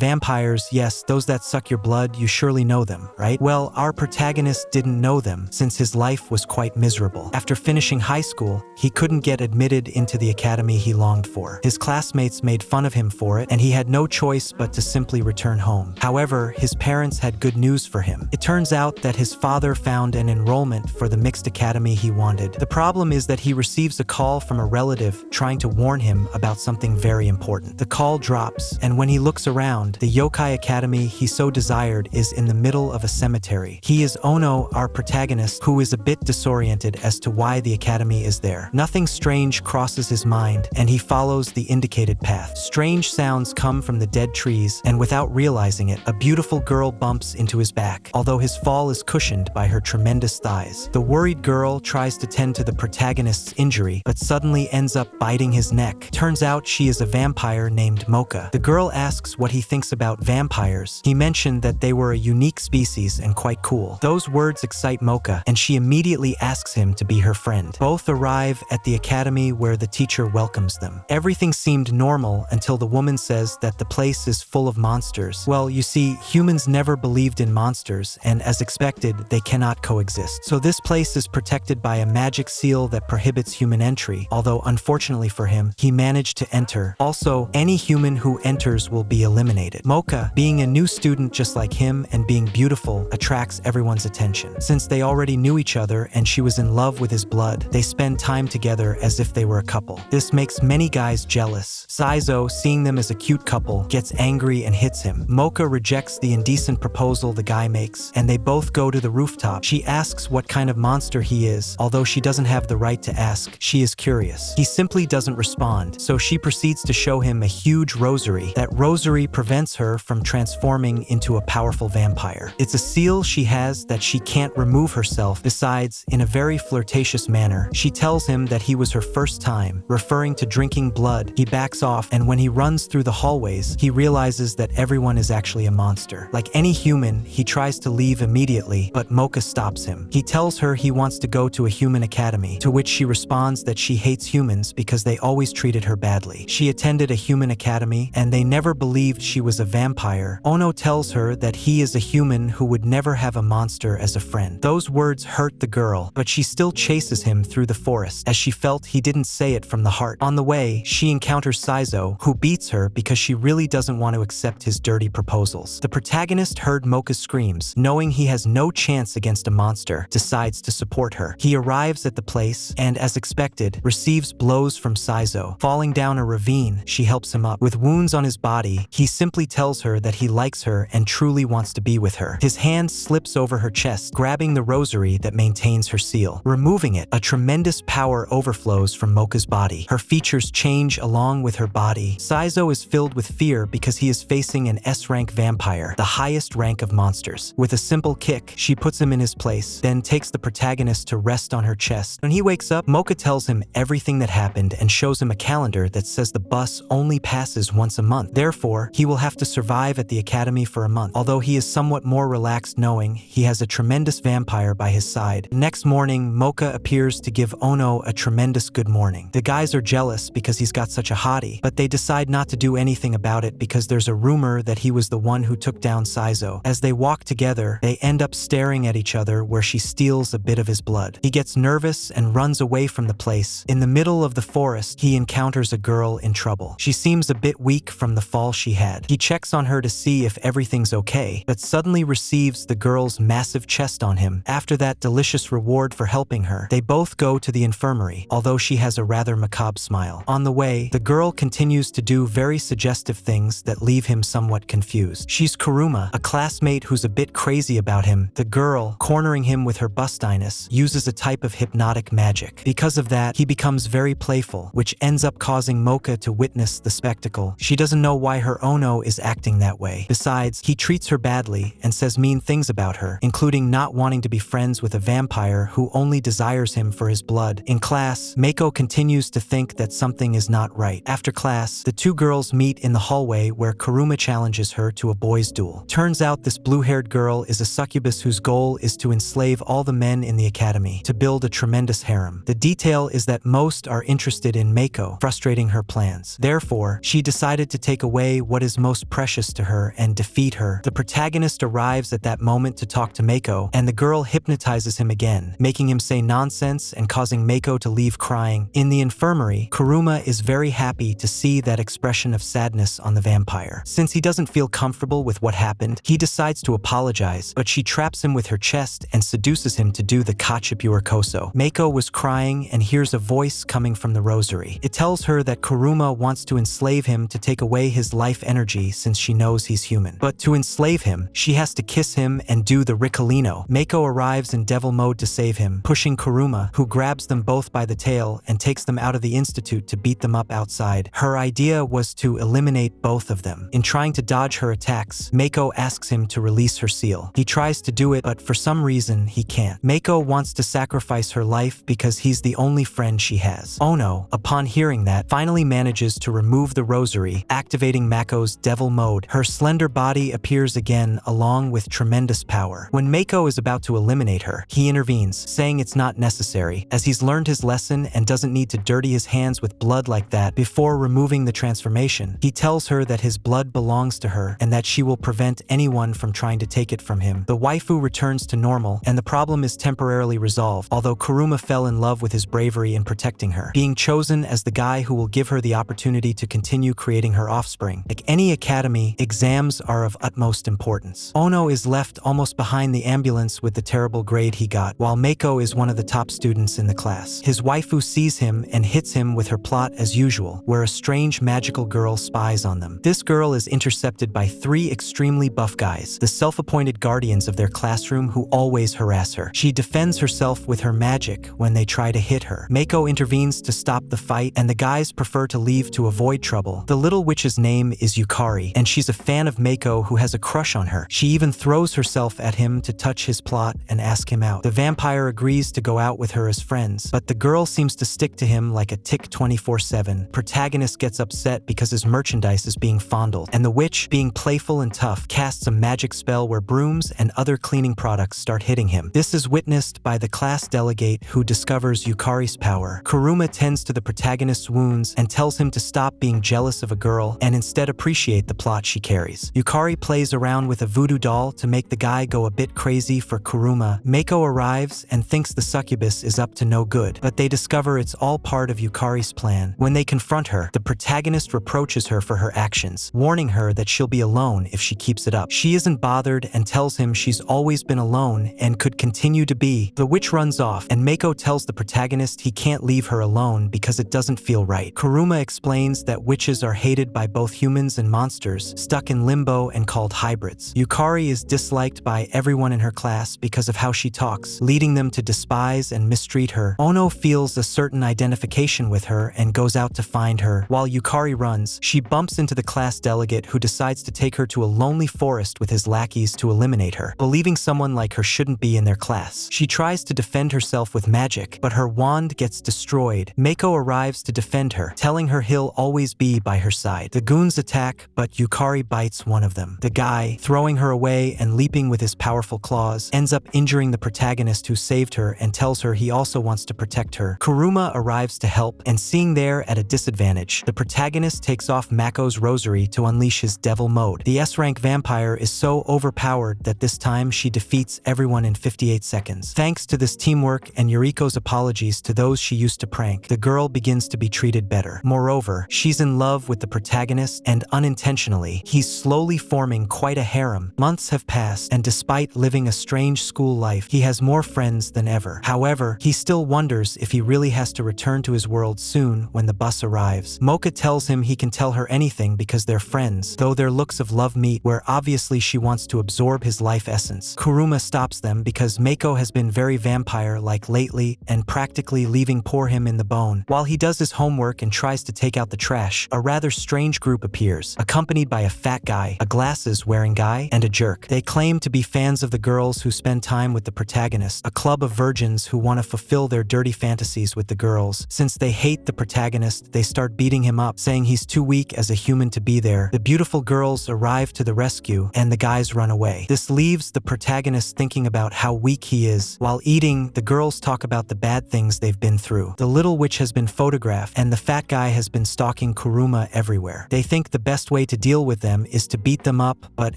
Vampires, yes, those that suck your blood, you surely know them, right? Well, our protagonist didn't know them since his life was quite miserable. After finishing high school, he couldn't get admitted into the academy he longed for. His classmates made fun of him for it, and he had no choice but to simply return home. However, his parents had good news for him. It turns out that his father found an enrollment for the mixed academy he wanted. The problem is that he receives a call from a relative trying to warn him about something very important. The call drops, and when he looks around, the Yokai academy he so desired is in the middle of a cemetery. He is Ono, our protagonist, who is a bit disoriented as to why the academy is there. Nothing strange crosses his mind, and he follows the indicated path. Strange sounds come from the dead trees, and without realizing it, a beautiful girl bumps into his back, although his fall is cushioned by her tremendous thighs. The worried girl tries to tend to the protagonist's injury, but suddenly ends up biting his neck. Turns out she is a vampire named Moka. The girl asks what he thinks about vampires. He mentioned that they were a unique species and quite cool. Those words excite Moka, and she immediately asks him to be her friend. Both arrive at the academy where the teacher welcomes them. Everything seemed normal until the woman says that the place is full of monsters. Well, you see, humans never believed in monsters, and as expected, they cannot coexist. So this place is protected by a magic seal that prohibits human entry, although unfortunately for him, he managed to enter. Also, any human who enters will be eliminated. Moka, being a new student just like him and being beautiful, attracts everyone's attention. Since they already knew each other and she was in love with his blood, they spend time together as if they were a couple. This makes many guys jealous. Saizo, seeing them as a cute couple, gets angry and hits him. Moka rejects the indecent proposal the guy makes, and they both go to the rooftop. She asks what kind of monster he is, although she doesn't have the right to ask. She is curious. He simply doesn't respond, so she proceeds to show him a huge rosary. That rosary prevents her from transforming into a powerful vampire. It's a seal she has that she can't remove herself. Besides, in a very flirtatious manner, she tells him that he was her first time, referring to drinking blood. He backs off, and when he runs through the hallways, he realizes that everyone is actually a monster. Like any human, he tries to leave immediately, but Moka stops him. He tells her he wants to go to a human academy, to which she responds that she hates humans because they always treated her badly. She attended a human academy, and they never believed she was a vampire. Ono tells her that he is a human who would never have a monster as a friend. Those words hurt the girl, but she still chases him through the forest, as she felt he didn't say it from the heart. On the way, she encounters Saizo, who beats her because she really doesn't want to accept his dirty proposals. The protagonist heard Moka's screams. Knowing he has no chance against a monster, decides to support her. He arrives at the place, and as expected, receives blows from Saizo. Falling down a ravine, she helps him up. With wounds on his body, he simply tells her that he likes her and truly wants to be with her. His hand slips over her chest, grabbing the rosary that maintains her seal. Removing it, a tremendous power overflows from Moka's body. Her features change along with her body. Saizo is filled with fear because he is facing an S-rank vampire, the highest rank of monsters. With a simple kick, she puts him in his place, then takes the protagonist to rest on her chest. When he wakes up, Moka tells him everything that happened and shows him a calendar that says the bus only passes once a month. Therefore, he will have to survive at the academy for a month, although he is somewhat more relaxed knowing he has a tremendous vampire by his side. Next morning, Moka appears to give Ono a tremendous good morning. The guys are jealous because he's got such a hottie, but they decide not to do anything about it because there's a rumor that he was the one who took down Saizo. As they walk together, they end up staring at each other where she steals a bit of his blood. He gets nervous and runs away from the place. In the middle of the forest, he encounters a girl in trouble. She seems a bit weak from the fall she had. He checks on her to see if everything's okay, but suddenly receives the girl's massive chest on him. After that delicious reward for helping her, they both go to the infirmary, although she has a rather macabre smile. On the way, the girl continues to do very suggestive things that leave him somewhat confused. She's Kuruma, a classmate who's a bit crazy about him. The girl, cornering him with her bustiness, uses a type of hypnotic magic. Because of that, he becomes very playful, which ends up causing Moka to witness the spectacle. She doesn't know why her Ono is acting that way. Besides, he treats her badly and says mean things about her, including not wanting to be friends with a vampire who only desires him for his blood. In class, Mako continues to think that something is not right. After class, the two girls meet in the hallway where Kuruma challenges her to a boys' duel. Turns out this blue-haired girl is a succubus whose goal is to enslave all the men in the academy, to build a tremendous harem. The detail is that most are interested in Mako, frustrating her plans. Therefore, she decided to take away what is most most precious to her and defeat her. The protagonist arrives at that moment to talk to Mako, and the girl hypnotizes him again, making him say nonsense and causing Mako to leave crying. In the infirmary, Kuruma is very happy to see that expression of sadness on the vampire. Since he doesn't feel comfortable with what happened, he decides to apologize, but she traps him with her chest and seduces him to do the Kachipura Koso. Mako was crying and hears a voice coming from the rosary. It tells her that Kuruma wants to enslave him to take away his life energy since she knows he's human. But to enslave him, she has to kiss him and do the Riccolino. Mako arrives in devil mode to save him, pushing Kuruma, who grabs them both by the tail and takes them out of the institute to beat them up outside. Her idea was to eliminate both of them. In trying to dodge her attacks, Mako asks him to release her seal. He tries to do it, but for some reason, he can't. Mako wants to sacrifice her life because he's the only friend she has. Ono, upon hearing that, finally manages to remove the rosary, activating Mako's devil mode. Her slender body appears again along with tremendous power. When Mako is about to eliminate her, he intervenes, saying it's not necessary, as he's learned his lesson and doesn't need to dirty his hands with blood like that. Before removing the transformation, he tells her that his blood belongs to her and that she will prevent anyone from trying to take it from him. The waifu returns to normal, and the problem is temporarily resolved, although Kuruma fell in love with his bravery in protecting her, being chosen as the guy who will give her the opportunity to continue creating her offspring. Like any academy, exams are of utmost importance. Ono is left almost behind the ambulance with the terrible grade he got, while Mako is one of the top students in the class. His waifu sees him and hits him with her plot as usual, where a strange magical girl spies on them. This girl is intercepted by 3 extremely buff guys, the self-appointed guardians of their classroom who always harass her. She defends herself with her magic when they try to hit her. Mako intervenes to stop the fight, and the guys prefer to leave to avoid trouble. The little witch's name is Yukari, and she's a fan of Mako who has a crush on her. She even throws herself at him to touch his plot and ask him out. The vampire agrees to go out with her as friends, but the girl seems to stick to him like a tick 24/7. Protagonist gets upset because his merchandise is being fondled, and the witch, being playful and tough, casts a magic spell where brooms and other cleaning products start hitting him. This is witnessed by the class delegate who discovers Yukari's power. Kuruma tends to the protagonist's wounds and tells him to stop being jealous of a girl and instead appreciate the plot she carries. Yukari plays around with a voodoo doll to make the guy go a bit crazy for Kuruma. Mako arrives and thinks the succubus is up to no good, but they discover it's all part of Yukari's plan. When they confront her, the protagonist reproaches her for her actions, warning her that she'll be alone if she keeps it up. She isn't bothered and tells him she's always been alone and could continue to be. The witch runs off, and Mako tells the protagonist he can't leave her alone because it doesn't feel right. Kuruma explains that witches are hated by both humans and monsters, stuck in limbo and called hybrids. Yukari is disliked by everyone in her class because of how she talks, leading them to despise and mistreat her. Ono feels a certain identification with her and goes out to find her. While Yukari runs, she bumps into the class delegate who decides to take her to a lonely forest with his lackeys to eliminate her, believing someone like her shouldn't be in their class. She tries to defend herself with magic, but her wand gets destroyed. Mako arrives to defend her, telling her he'll always be by her side. The goons attack, but Yukari bites one of them. The guy, throwing her away and leaping with his powerful claws, ends up injuring the protagonist who saved her and tells her he also wants to protect her. Kuruma arrives to help, and seeing they're at a disadvantage, the protagonist takes off Mako's rosary to unleash his devil mode. The S-rank vampire is so overpowered that this time she defeats everyone in 58 seconds. Thanks to this teamwork and Yuriko's apologies to those she used to prank, the girl begins to be treated better. Moreover, she's in love with the protagonist, and unintentionally, he's slowly forming quite a harem. Months have passed, and despite living a strange school life, he has more friends than ever. However, he still wonders if he really has to return to his world soon when the bus arrives. Moka tells him he can tell her anything because they're friends, though their looks of love meet, where obviously she wants to absorb his life essence. Kuruma stops them because Mako has been very vampire-like lately and practically leaving poor him in the bone. While he does his homework and tries to take out the trash, a rather strange group appears, accompanied by a fat guy, a glasses-wearing guy, and a jerk. They claim to be fans of the girls who spend time with the protagonist, a club of virgins who want to fulfill their dirty fantasies with the girls. Since they hate the protagonist, they start beating him up, saying he's too weak as a human to be there. The beautiful girls arrive to the rescue, and the guys run away. This leaves the protagonist thinking about how weak he is. While eating, the girls talk about the bad things they've been through. The little witch has been photographed, and the fat guy has been stalking Kuruma everywhere. They think the best way way to deal with them is to beat them up, but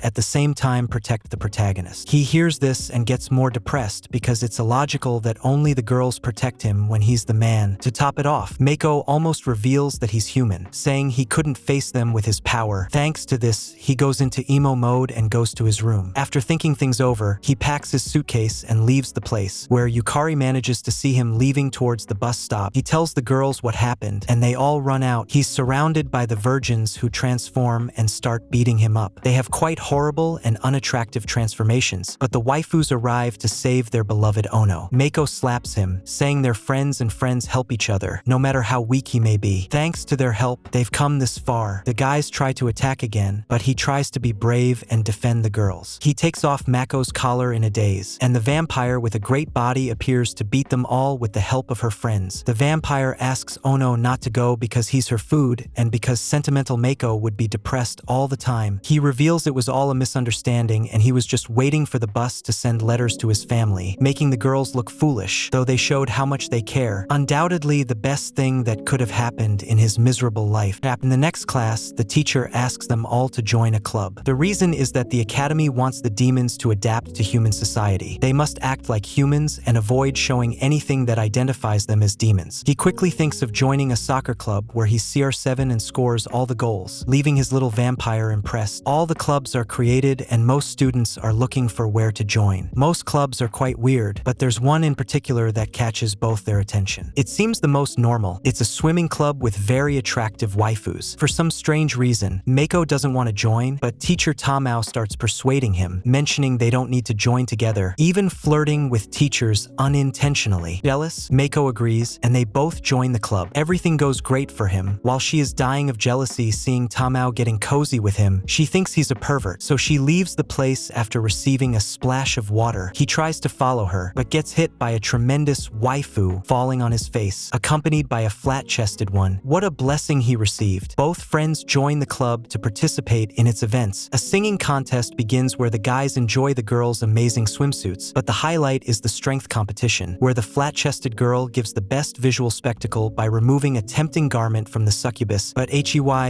at the same time protect the protagonist. He hears this and gets more depressed because it's illogical that only the girls protect him when he's the man. To top it off, Mako almost reveals that he's human, saying he couldn't face them with his power. Thanks to this, he goes into emo mode and goes to his room. After thinking things over, he packs his suitcase and leaves the place, where Yukari manages to see him leaving towards the bus stop. He tells the girls what happened, and they all run out. He's surrounded by the virgins who transform and start beating him up. They have quite horrible and unattractive transformations, but the waifus arrive to save their beloved Ono. Mako slaps him, saying their friends and friends help each other, no matter how weak he may be. Thanks to their help, they've come this far. The guys try to attack again, but he tries to be brave and defend the girls. He takes off Mako's collar in a daze, and the vampire with a great body appears to beat them all with the help of her friends. The vampire asks Ono not to go because he's her food, and because sentimental Mako would be depressed all the time. He reveals it was all a misunderstanding and he was just waiting for the bus to send letters to his family, making the girls look foolish, though they showed how much they care. Undoubtedly the best thing that could have happened in his miserable life. In the next class, the teacher asks them all to join a club. The reason is that the academy wants the demons to adapt to human society. They must act like humans and avoid showing anything that identifies them as demons. He quickly thinks of joining a soccer club where he's CR7 and scores all the goals, leaving his little vampire impressed. All the clubs are created and most students are looking for where to join. Most clubs are quite weird, but there's one in particular that catches both their attention. It seems the most normal. It's a swimming club with very attractive waifus. For some strange reason, Mako doesn't want to join, but teacher Tamao starts persuading him, mentioning they don't need to join together, even flirting with teachers unintentionally. Jealous, Mako agrees, and they both join the club. Everything goes great for him. While she is dying of jealousy seeing Tamao getting cozy with him, she thinks he's a pervert, so she leaves the place after receiving a splash of water. He tries to follow her, but gets hit by a tremendous waifu falling on his face, accompanied by a flat-chested one. What a blessing he received. Both friends join the club to participate in its events. A singing contest begins where the guys enjoy the girls' amazing swimsuits, but the highlight is the strength competition, where the flat-chested girl gives the best visual spectacle by removing a tempting garment from the succubus. But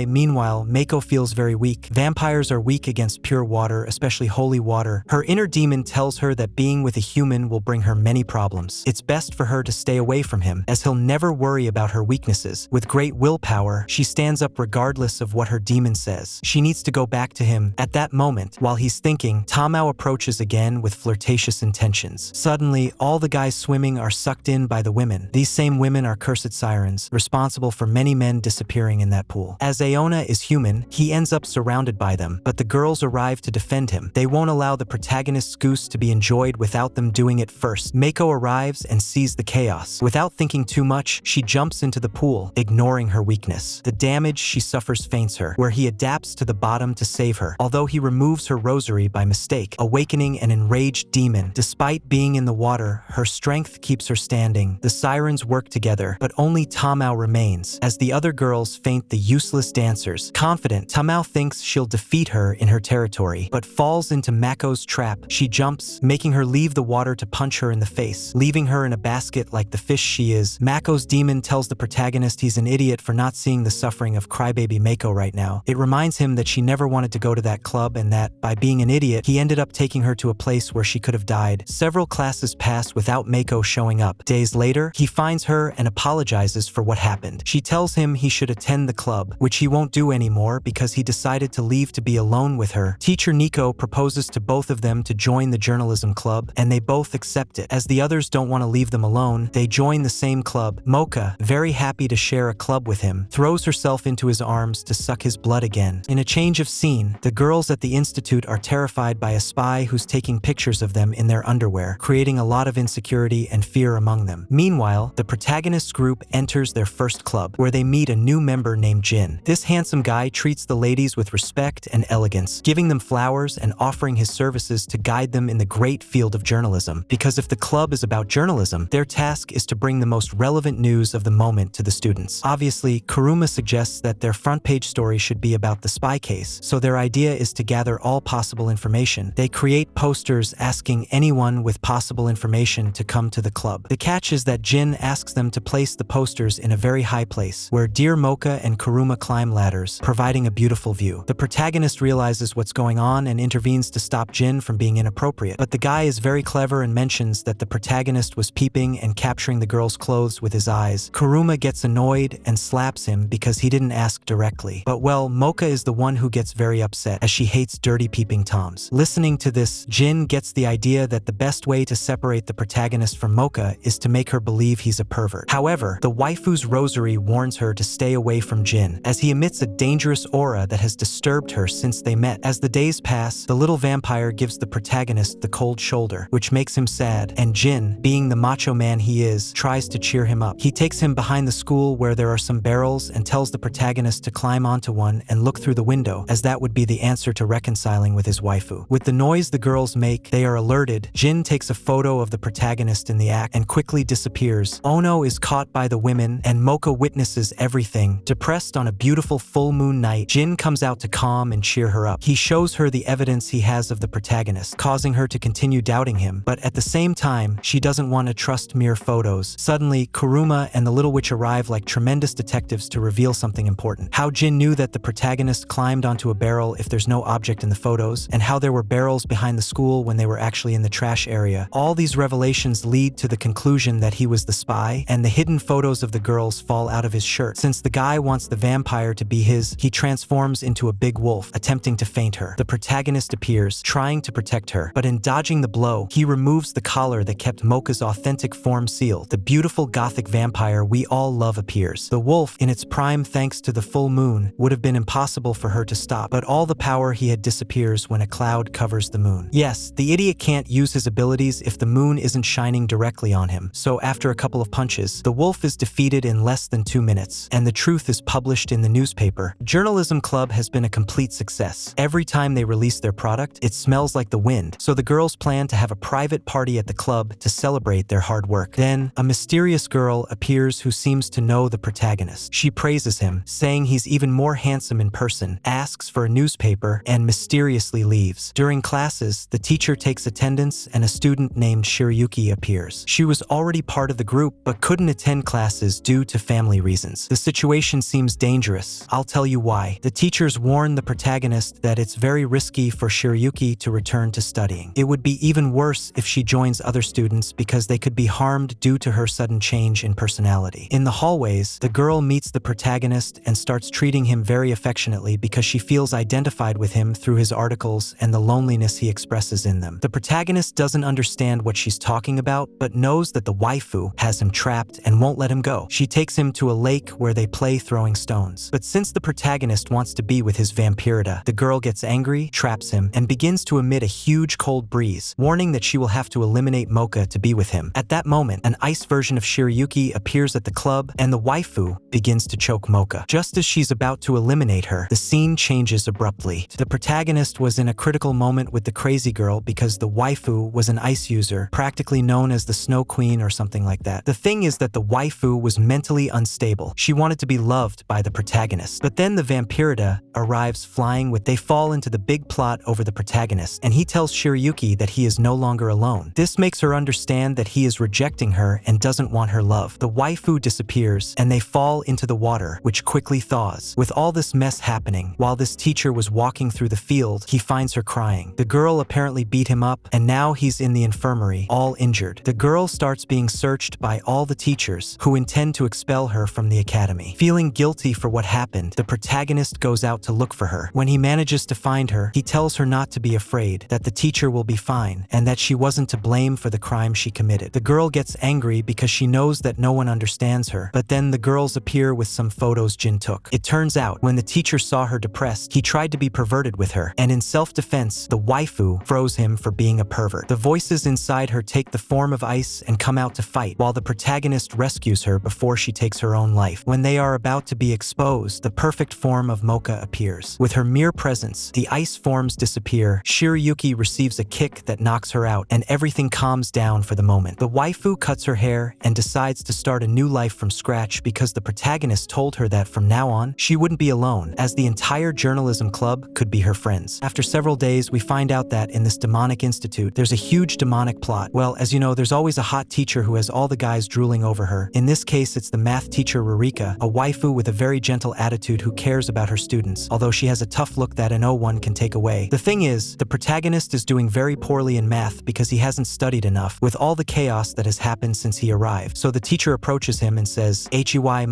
meanwhile, Mako feels very weak. Vampires are weak against pure water, especially holy water. Her inner demon tells her that being with a human will bring her many problems. It's best for her to stay away from him, as he'll never worry about her weaknesses. With great willpower, she stands up regardless of what her demon says. She needs to go back to him. At that moment, while he's thinking, Tamao approaches again with flirtatious intentions. Suddenly, all the guys swimming are sucked in by the women. These same women are cursed sirens, responsible for many men disappearing in that pool. As Aona is human, he ends up surrounded by them, but the girls arrive to defend him. They won't allow the protagonist's goose to be enjoyed without them doing it first. Mako arrives and sees the chaos. Without thinking too much, she jumps into the pool, ignoring her weakness. The damage she suffers faints her, where he adapts to the bottom to save her, although he removes her rosary by mistake, awakening an enraged demon. Despite being in the water, her strength keeps her standing. The sirens work together, but only Tamao remains, as the other girls faint the useless dancers. Confident, Tamao thinks she'll defeat her in her territory, but falls into Mako's trap. She jumps, making her leave the water to punch her in the face, leaving her in a basket like the fish she is. Mako's demon tells the protagonist he's an idiot for not seeing the suffering of crybaby Mako right now. It reminds him that she never wanted to go to that club and that, by being an idiot, he ended up taking her to a place where she could have died. Several classes pass without Mako showing up. Days later, he finds her and apologizes for what happened. She tells him he should attend the club, which he won't do anymore because he decided to leave to be alone with her. Teacher Nico proposes to both of them to join the journalism club, and they both accept it. As the others don't want to leave them alone, they join the same club. Moka, very happy to share a club with him, throws herself into his arms to suck his blood again. In a change of scene, the girls at the institute are terrified by a spy who's taking pictures of them in their underwear, creating a lot of insecurity and fear among them. Meanwhile, the protagonist's group enters their first club, where they meet a new member named Jin. This handsome guy treats the ladies with respect and elegance, giving them flowers and offering his services to guide them in the great field of journalism. Because if the club is about journalism, their task is to bring the most relevant news of the moment to the students. Obviously, Kuruma suggests that their front page story should be about the spy case, so their idea is to gather all possible information. They create posters asking anyone with possible information to come to the club. The catch is that Jin asks them to place the posters in a very high place, where Dear Moka and Kuruma climb ladders, providing overlooking a beautiful view. The protagonist realizes what's going on and intervenes to stop Jin from being inappropriate. But the guy is very clever and mentions that the protagonist was peeping and capturing the girl's clothes with his eyes. Kuruma gets annoyed and slaps him because he didn't ask directly. But well, Moka is the one who gets very upset as she hates dirty peeping toms. Listening to this, Jin gets the idea that the best way to separate the protagonist from Moka is to make her believe he's a pervert. However, the waifu's rosary warns her to stay away from Jin, as he emits a dangerous aura that has disturbed her since they met. As the days pass, the little vampire gives the protagonist the cold shoulder, which makes him sad, and Jin, being the macho man he is, tries to cheer him up. He takes him behind the school where there are some barrels and tells the protagonist to climb onto one and look through the window, as that would be the answer to reconciling with his waifu. With the noise the girls make, they are alerted. Jin takes a photo of the protagonist in the act and quickly disappears. Ono is caught by the women, and Moka witnesses everything. Depressed on a beautiful full moon night, Jin comes out to calm and cheer her up. He shows her the evidence he has of the protagonist, causing her to continue doubting him, but at the same time, she doesn't want to trust mere photos. Suddenly, Kuruma and the little witch arrive like tremendous detectives to reveal something important. How Jin knew that the protagonist climbed onto a barrel if there's no object in the photos, and how there were barrels behind the school when they were actually in the trash area. All these revelations lead to the conclusion that he was the spy, and the hidden photos of the girls fall out of his shirt. Since the guy wants the vampire to be his, he transforms into a big wolf, attempting to faint her. The protagonist appears, trying to protect her, but in dodging the blow, he removes the collar that kept Moka's authentic form sealed. The beautiful gothic vampire we all love appears. The wolf, in its prime thanks to the full moon, would have been impossible for her to stop, but all the power he had disappears when a cloud covers the moon. Yes, the idiot can't use his abilities if the moon isn't shining directly on him, so after a couple of punches, the wolf is defeated in less than 2 minutes, and the truth is published in the newspaper. Journalism Club has been a complete success. Every time they release their product, it smells like the wind, so the girls plan to have a private party at the club to celebrate their hard work. Then, a mysterious girl appears who seems to know the protagonist. She praises him, saying he's even more handsome in person, asks for a newspaper, and mysteriously leaves. During classes, the teacher takes attendance and a student named Shirayuki appears. She was already part of the group but couldn't attend classes due to family reasons. The situation seems dangerous. I'll tell you why. The teachers warn the protagonist that it's very risky for Shirayuki to return to studying. It would be even worse if she joins other students because they could be harmed due to her sudden change in personality. In the hallways, the girl meets the protagonist and starts treating him very affectionately because she feels identified with him through his articles and the loneliness he expresses in them. The protagonist doesn't understand what she's talking about, but knows that the waifu has him trapped and won't let him go. She takes him to a lake where they play throwing stones. But since the protagonist wants to be with his vampirita, the girl gets angry, traps him, and begins to emit a huge cold breeze, warning that she will have to eliminate Moka to be with him. At that moment, an ice version of Shirayuki appears at the club, and the waifu begins to choke Moka. Just as she's about to eliminate her, the scene changes abruptly. The protagonist was in a critical moment with the crazy girl because the waifu was an ice user, practically known as the Snow Queen or something like that. The thing is that the waifu was mentally unstable. She wanted to be loved by the protagonist. But then the vampirita arrives flying with they fall into the big plot over the protagonist, and he tells Shirayuki that he is no longer alone. This makes her understand that he is rejecting her and doesn't want her love. The waifu disappears, and they fall into the water, which quickly thaws. With all this mess happening, while this teacher was walking through the field, he finds her crying. The girl apparently beat him up, and now he's in the infirmary, all injured. The girl starts being searched by all the teachers, who intend to expel her from the academy. Feeling guilty for what happened, the protagonist goes out to look for her. When he manages to find her, he tells her not to be afraid, that the teacher will be fine, and that she wasn't to blame for the crime she committed. The girl gets angry because she knows that no one understands her, but then the girls appear with some photos Jin took. It turns out, when the teacher saw her depressed, he tried to be perverted with her, and in self-defense, the waifu froze him for being a pervert. The voices inside her take the form of ice and come out to fight, while the protagonist rescues her before she takes her own life. When they are about to be exposed, the perfect form of Moka appears. With her mere presence, the ice forms disappear, Shirayuki receives a kick that knocks her out, and everything calms down for the moment. The waifu cuts her hair and decides to start a new life from scratch because the protagonist told her that from now on, she wouldn't be alone, as the entire journalism club could be her friends. After several days, we find out that in this demonic institute, there's a huge demonic plot. Well, as you know, there's always a hot teacher who has all the guys drooling over her. In this case, it's the math teacher Rurika, a waifu with a very gentle attitude who cares about her students, although she has a tough look that no one can take away. The thing is, the protagonist is doing very poorly in math because he hasn't studied enough with all the chaos that has happened since he arrived. So the teacher approaches him and says, "Hey,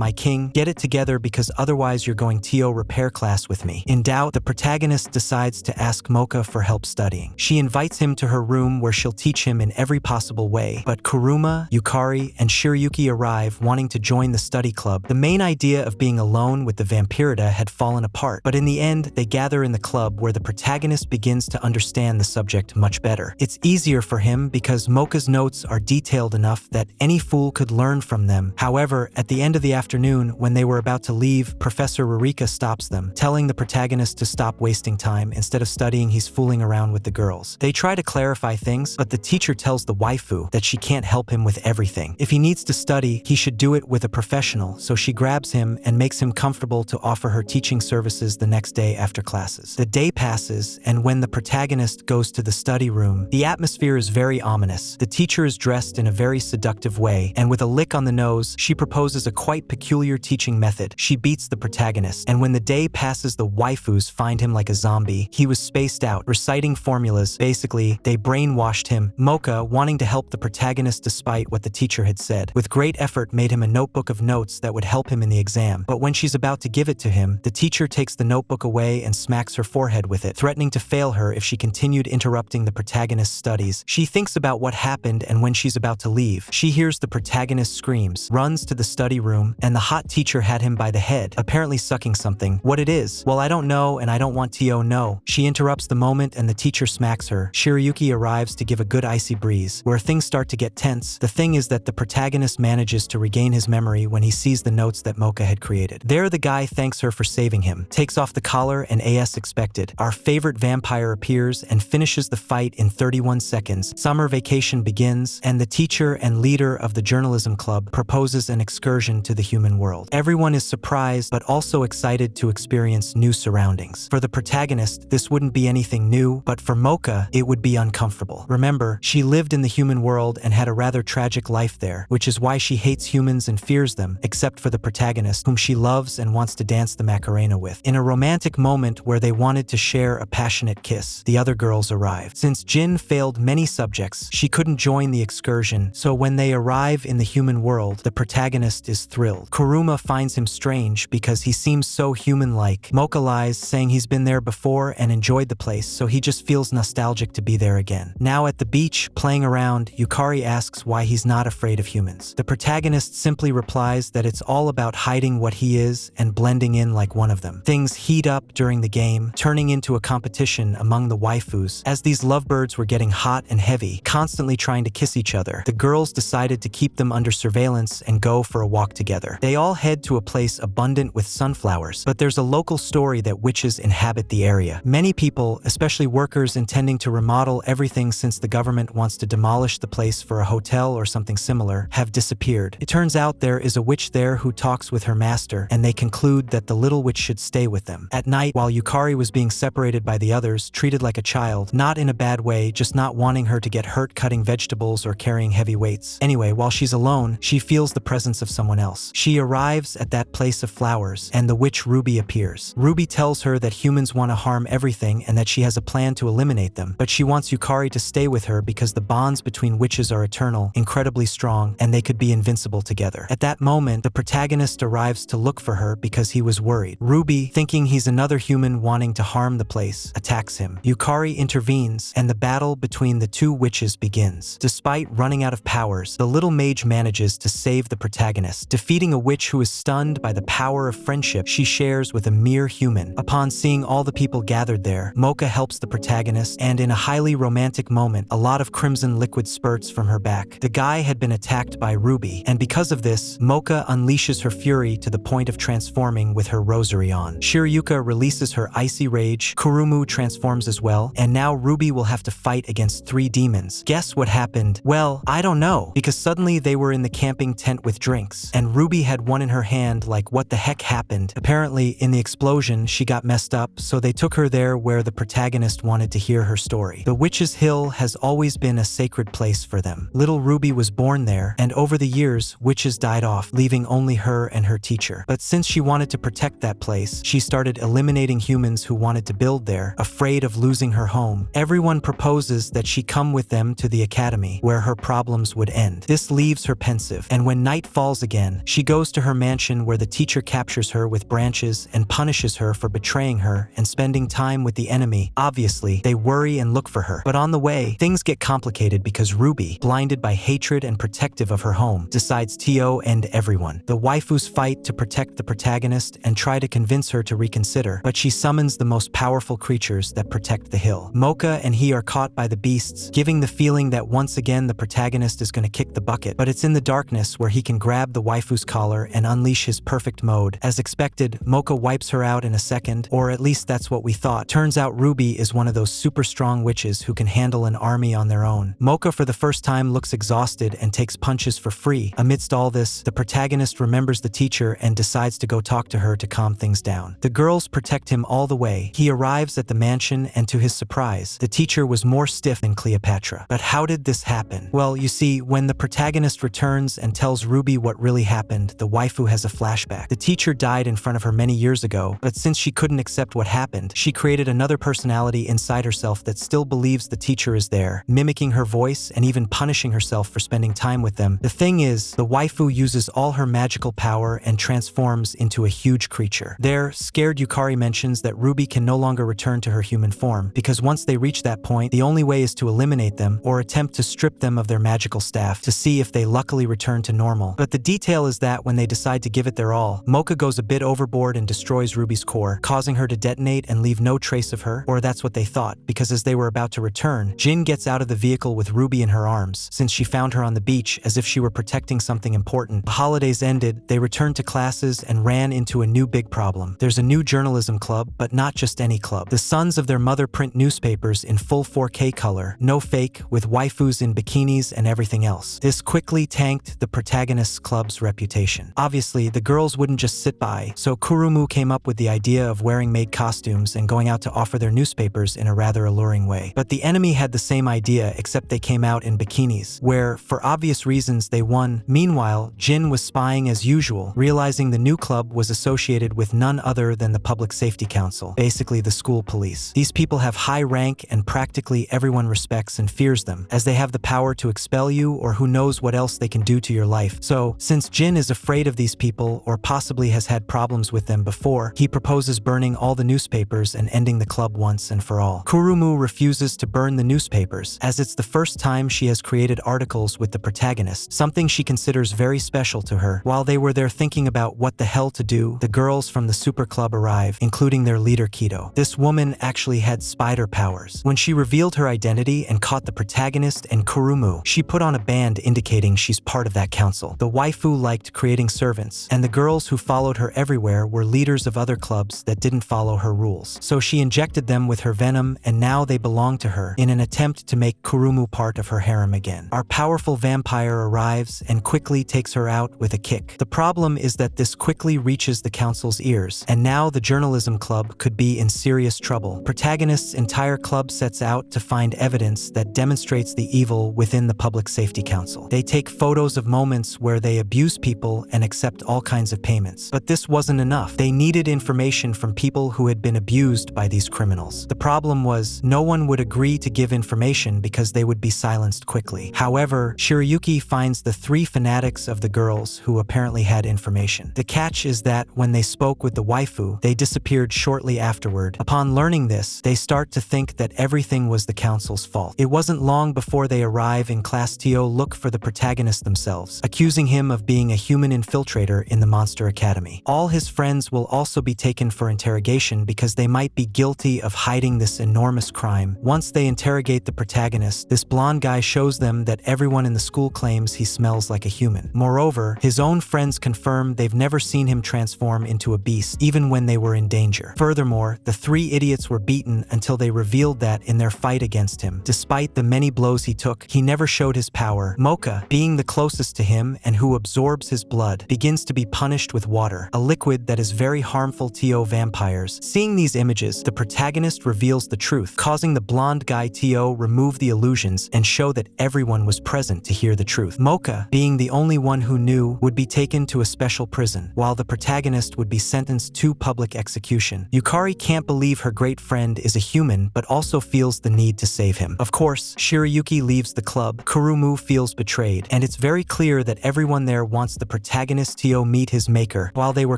my king, get it together because otherwise you're going to repair class with me." In doubt, the protagonist decides to ask Moka for help studying. She invites him to her room where she'll teach him in every possible way. But Kuruma, Yukari, and Shirayuki arrive wanting to join the study club. The main idea of being alone with the vampirida had fallen apart, but in the end, they gather in the club where the protagonist begins to understand the subject much better. It's easier for him because Moka's notes are detailed enough that any fool could learn from them. However, at the end of the afternoon, when they were about to leave, Professor Rurika stops them, telling the protagonist to stop wasting time. Instead of studying, he's fooling around with the girls. They try to clarify things, but the teacher tells the waifu that she can't help him with everything. If he needs to study, he should do it with a professional, so she grabs him and makes him comfortable to offer her teaching services the next day after classes. The day passes, and when the protagonist goes to the study room, the atmosphere is very ominous. The teacher is dressed in a very seductive way, and with a lick on the nose, she proposes a quite peculiar teaching method. She beats the protagonist, and when the day passes, the waifus find him like a zombie. He was spaced out, reciting formulas. Basically, they brainwashed him. Moka, wanting to help the protagonist despite what the teacher had said, with great effort made him a notebook of notes that would help him in the exam. But when she's about to give it to him, the teacher takes the notebook away and smacks her forehead with it, threatening to fail her if she continued interrupting the protagonist's studies. She thinks about what happened, and when she's about to leave, she hears the protagonist screams, runs to the study room, and the hot teacher had him by the head, apparently sucking something. What it is? Well, I don't know, and I don't want to know. She interrupts the moment, and the teacher smacks her. Shirayuki arrives to give a good icy breeze, where things start to get tense. The thing is that the protagonist manages to regain his memory when he sees the notes that Moka had created. There, the guy thanks her for saving him, takes off the collar, and as expected, our favorite vampire appears and finishes the fight in 31 seconds. Summer vacation begins, and the teacher and leader of the journalism club proposes an excursion to the human world. Everyone is surprised, but also excited to experience new surroundings. For the protagonist, this wouldn't be anything new, but for Moka, it would be uncomfortable. Remember, she lived in the human world and had a rather tragic life there, which is why she hates humans and fears them, except for the protagonist, whom she loves and wants to dance the Macarena with. In a romantic moment where they wanted to share a passionate kiss, the other girls arrived. Since Jin failed many subjects, she couldn't join the excursion, so when they arrive in the human world, the protagonist is thrilled. Kuruma finds him strange because he seems so human-like. Moka lies, saying he's been there before and enjoyed the place, so he just feels nostalgic to be there again. Now at the beach, playing around, Yukari asks why he's not afraid of humans. The protagonist simply replies that it's all about hiding what he is and blending in like one of them. Things heat up during the game, turning into a competition among the waifus. As these lovebirds were getting hot and heavy, constantly trying to kiss each other, the girls decided to keep them under surveillance and go for a walk together. They all head to a place abundant with sunflowers, but there's a local story that witches inhabit the area. Many people, especially workers intending to remodel everything since the government wants to demolish the place for a hotel or something similar, have disappeared. It turns out there is a witch there who talks with her master, and they conclude that the little witch should stay with them. At night, while Yukari was being separated by the others, treated like a child, not in a bad way, just not wanting her to get hurt cutting vegetables or carrying heavy weights. Anyway, while she's alone, she feels the presence of someone else. She arrives at that place of flowers, and the witch Ruby appears. Ruby tells her that humans want to harm everything and that she has a plan to eliminate them, but she wants Yukari to stay with her because the bonds between witches are eternal, incredibly strong, and they could be invincible together. At that moment, the protagonist arrives to look for her because he was worried. Ruby, thinking he's another human wanting to harm the place, attacks him. Yukari intervenes, and the battle between the two witches begins. Despite running out of powers, the little mage manages to save the protagonist, defeating a witch who is stunned by the power of friendship she shares with a mere human. Upon seeing all the people gathered there, Moka helps the protagonist, and in a highly romantic moment, a lot of crimson liquid spurts from her back. The guy had been attacked by Ruby, and because of this, Moka unleashes her fury to the point of transforming with her rosary on. Shirayuki releases her icy rage, Kurumu transforms as well, and now Ruby will have to fight against 3 demons. Guess what happened? Well, I don't know, because suddenly they were in the camping tent with drinks, and Ruby had one in her hand like what the heck happened. Apparently, in the explosion, she got messed up, so they took her there where the protagonist wanted to hear her story. The Witch's Hill has always been a sacred place for them. Little Ruby was born there, and over the years, witches died off, leaving only her and her teacher. But since she wanted to protect that that place, she started eliminating humans who wanted to build there, afraid of losing her home. Everyone proposes that she come with them to the academy, where her problems would end. This leaves her pensive, and when night falls again, she goes to her mansion where the teacher captures her with branches and punishes her for betraying her and spending time with the enemy. Obviously, they worry and look for her. But on the way, things get complicated because Ruby, blinded by hatred and protective of her home, decides to end everyone. The waifus fight to protect the protagonist and try to convince her to reconsider, but she summons the most powerful creatures that protect the hill. Moka and he are caught by the beasts, giving the feeling that once again the protagonist is going to kick the bucket, but it's in the darkness where he can grab the waifu's collar and unleash his perfect mode. As expected, Moka wipes her out in a second, or at least that's what we thought. Turns out Ruby is one of those super strong witches who can handle an army on their own. Moka for the first time looks exhausted and takes punches for free. Amidst all this, the protagonist remembers the teacher and decides to go talk to her to calm things down. The girls protect him all the way. He arrives at the mansion and to his surprise, the teacher was more stiff than Cleopatra. But how did this happen? Well, you see, when the protagonist returns and tells Ruby what really happened, the waifu has a flashback. The teacher died in front of her many years ago, but since she couldn't accept what happened, she created another personality inside herself that still believes the teacher is there, mimicking her voice and even punishing herself for spending time with them. The thing is, the waifu uses all her magical power and transforms into a huge creature. There, scared Yukari mentions that Ruby can no longer return to her human form, because once they reach that point, the only way is to eliminate them or attempt to strip them of their magical staff to see if they luckily return to normal. But the detail is that when they decide to give it their all, Moka goes a bit overboard and destroys Ruby's core, causing her to detonate and leave no trace of her, or that's what they thought, because as they were about to return, Jin gets out of the vehicle with Ruby in her arms, since she found her on the beach as if she were protecting something important. The holidays ended, they returned to classes and ran into a new big problem. There's a new journalism club, but not just any club. The sons of their mother print newspapers in full 4K color, no fake, with waifus in bikinis and everything else. This quickly tanked the protagonist's club's reputation. Obviously, the girls wouldn't just sit by, so Kurumu came up with the idea of wearing maid costumes and going out to offer their newspapers in a rather alluring way. But the enemy had the same idea, except they came out in bikinis, where, for obvious reasons, they won. Meanwhile, Jin was spying as usual, realizing the new club was associated with none other than the Public Safety Council, basically the school police. These people have high rank and practically everyone respects and fears them, as they have the power to expel you or who knows what else they can do to your life. So, since Jin is afraid of these people or possibly has had problems with them before, he proposes burning all the newspapers and ending the club once and for all. Kurumu refuses to burn the newspapers, as it's the first time she has created articles with the protagonist, something she considers very special to her. While they were there thinking about what the hell to do, the girls from the super club arrive, including their leader Kido. This woman actually had spider powers. When she revealed her identity and caught the protagonist and Kurumu, she put on a band indicating she's part of that council. The waifu liked creating servants, and the girls who followed her everywhere were leaders of other clubs that didn't follow her rules. So she injected them with her venom, and now they belong to her, in an attempt to make Kurumu part of her harem again. Our powerful vampire arrives and quickly takes her out with a kick. The problem is that this quickly reaches the council's ears, and now the journalism club could be in serious trouble. Protagonist's entire club sets out to find evidence that demonstrates the evil within the Public Safety Council. They take photos of moments where they abuse people and accept all kinds of payments. But this wasn't enough. They needed information from people who had been abused by these criminals. The problem was, no one would agree to give information because they would be silenced quickly. However, Shirayuki finds the 3 fanatics of the girls who apparently had information. The catch is that when they spoke with the waifu, they disappeared shortly afterward. Upon learning this, they start to think that everything was the council's fault. It wasn't long before they arrive in class to look for the protagonist themselves, accusing him of being a human infiltrator in the Monster Academy. All his friends will also be taken for interrogation because they might be guilty of hiding this enormous crime. Once they interrogate the protagonist, this blonde guy shows them that everyone in the school claims he smells like a human. Moreover, his own friends confirm they've never seen him transform into a beast, even when they were in danger. Furthermore, the 3 idiots were beaten until they revealed that in their fight against him, despite the many blows he took, he never showed his power. Moka, being the closest to him and who absorbs his blood, begins to be punished with water, a liquid that is very harmful to vampires. Seeing these images, the protagonist reveals the truth, causing the blonde guy to remove the illusions and show that everyone was present to hear the truth. Moka, being the only one who knew, would be taken to a special prison, while the protagonist would be sentenced to public execution. Yukari can't believe her great friend is a human but also feels the need to save him. Of course, Shirayuki leaves the club, Kurumu feels betrayed, and it's very clear that everyone there wants the protagonist to meet his maker. While they were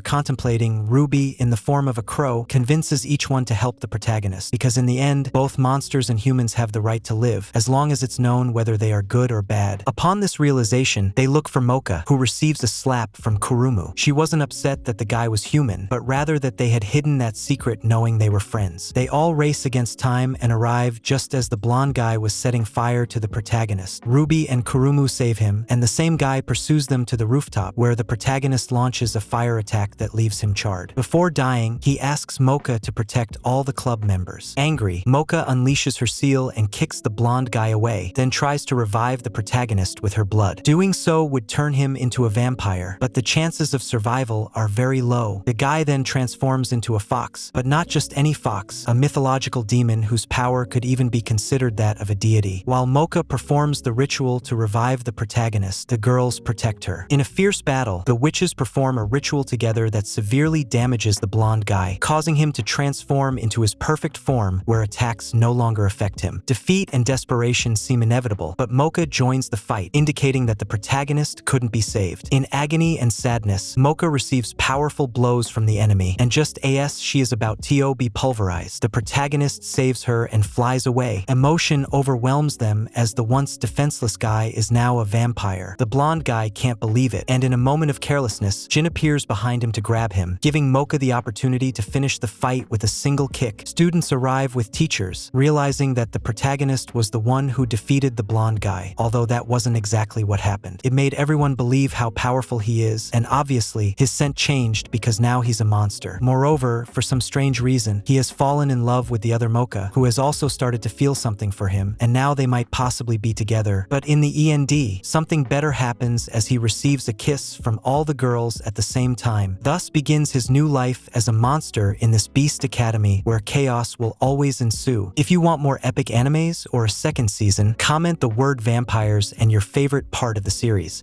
contemplating, Ruby, in the form of a crow, convinces each one to help the protagonist, because in the end, both monsters and humans have the right to live, as long as it's known whether they are good or bad. Upon this realization, they look for Moka, who receives a slap from Kurumu. She wasn't upset that the guy was human, but rather that they had hidden that secret knowing they were friends. They all race against time and arrive just as the blonde guy was setting fire to the protagonist. Ruby and Kurumu save him, and the same guy pursues them to the rooftop, where the protagonist launches a fire attack that leaves him charred. Before dying, he asks Moka to protect all the club members. Angry, Moka unleashes her seal and kicks the blonde guy away, then tries to revive the protagonist with her blood. Doing so would turn him into a vampire, but the chances of survival are very low. The guy then transforms into a fox, but not just any fox, a mythological demon whose power could even be considered that of a deity. While Moka performs the ritual to revive the protagonist, the girls protect her. In a fierce battle, the witches perform a ritual together that severely damages the blonde guy, causing him to transform into his perfect form where attacks no longer affect him. Defeat and desperation seem inevitable, but Moka joins the fight, indicating that the protagonist couldn't be saved. In agony and sadness, Moka receives powerful blows from the enemy, and just as she is about to be pulverized, the protagonist saves her and flies away. Emotion overwhelms them as the once defenseless guy is now a vampire. The blonde guy can't believe it, and in a moment of carelessness, Jin appears behind him to grab him, giving Moka the opportunity to finish the fight with a single kick. Students arrive with teachers, realizing that the protagonist was the one who defeated the blonde guy, although that wasn't exactly what happened. It made everyone believe how powerful he is, and obviously, his scent changed because now he's a monster. Moreover, for some strange reason, he has fallen in love with the other Moka, who has also started to feel something for him, and now they might possibly be together. But in the END, something better happens as he receives a kiss from all the girls at the same time. Thus begins his new life as a monster in this Beast Academy where chaos will always ensue. If you want more epic animes or a second season, comment the word vampires and your favorite part of the series.